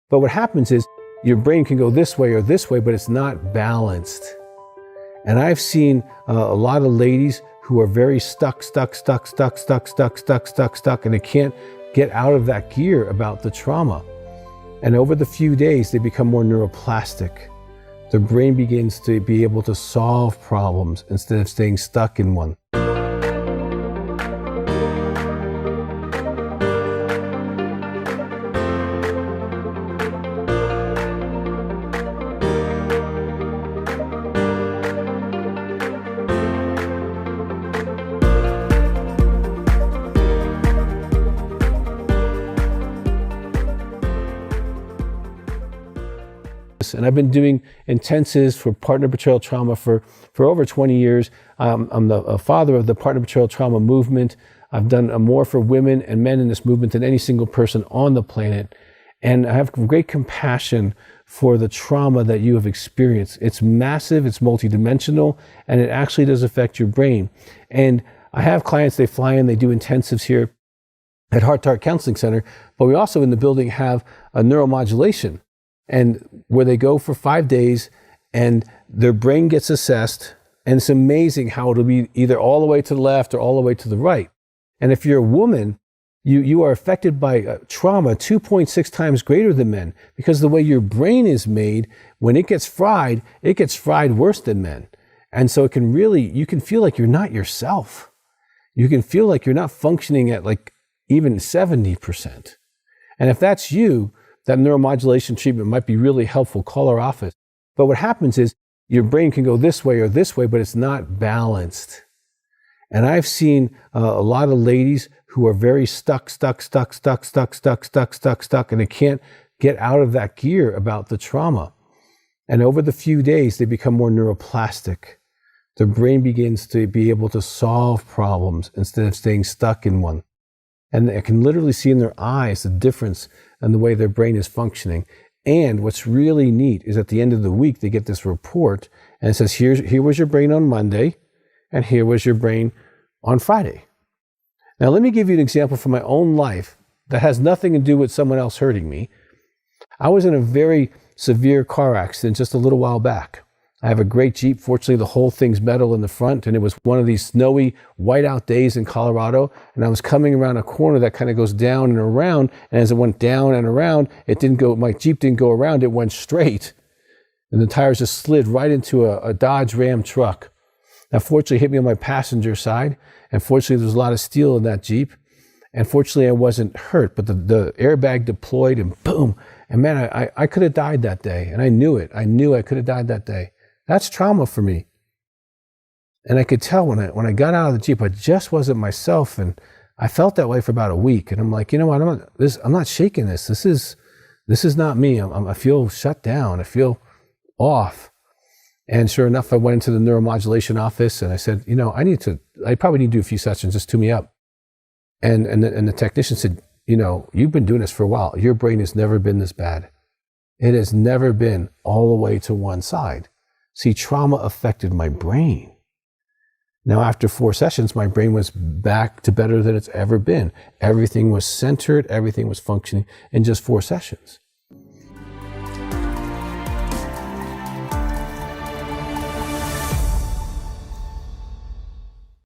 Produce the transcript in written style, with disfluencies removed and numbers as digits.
But what happens is your brain can go this way or this way, but it's not balanced. And I've seen a lot of ladies who are very stuck, and they can't get out of that gear about the trauma. And over the few days, they become more neuroplastic. Their brain begins to be able to solve problems instead of staying stuck in one. And I've been doing intensives for partner betrayal trauma for over 20 years. I'm the father of the partner betrayal trauma movement. I've done more for women and men in this movement than any single person on the planet. And I have great compassion for the trauma that you have experienced. It's massive, it's multidimensional, and it actually does affect your brain. And I have clients, they fly in, they do intensives here at Heart to Heart Counseling Center, but we also in the building have a neuromodulation, and where they go for 5 days and their brain gets assessed, and it's amazing how it'll be either all the way to the left or all the way to the right. And if you're a woman, you are affected by trauma 2.6 times greater than men, because the way your brain is made, when it gets fried worse than men. And so you can feel like you're not yourself. You can feel like you're not functioning at like even 70%. And if that's you, that neuromodulation treatment might be really helpful. Call our office. But what happens is your brain can go this way or this way, but it's not balanced. And I've seen a lot of ladies who are very stuck, and they can't get out of that gear about the trauma. And over the few days, they become more neuroplastic. Their brain begins to be able to solve problems instead of staying stuck in one. And I can literally see in their eyes the difference in the way their brain is functioning. And what's really neat is at the end of the week, they get this report and it says, here was your brain on Monday, and here was your brain on Friday. Now, let me give you an example from my own life that has nothing to do with someone else hurting me. I was in a very severe car accident just a little while back. I have a great Jeep. Fortunately, the whole thing's metal in the front, and it was one of these snowy whiteout days in Colorado, and I was coming around a corner that kind of goes down and around, and as it went down and around, my Jeep didn't go around, it went straight, and the tires just slid right into a Dodge Ram truck. Now, fortunately, it hit me on my passenger side, and fortunately, there was a lot of steel in that Jeep, and fortunately, I wasn't hurt, but the airbag deployed, and boom, and man, I could have died that day, and I knew it. I knew I could have died that day. That's trauma for me. And I could tell when I got out of the Jeep, I just wasn't myself. And I felt that way for about a week. And I'm like, you know what? I'm not shaking this. This is not me. I feel shut down. I feel off. And sure enough, I went into the neuromodulation office and I said, I probably need to do a few sessions, just tune me up. And the technician said, you've been doing this for a while. Your brain has never been this bad. It has never been all the way to one side. See, trauma affected my brain. Now, after 4 sessions, my brain was back to better than it's ever been. Everything was centered, everything was functioning in just 4 sessions.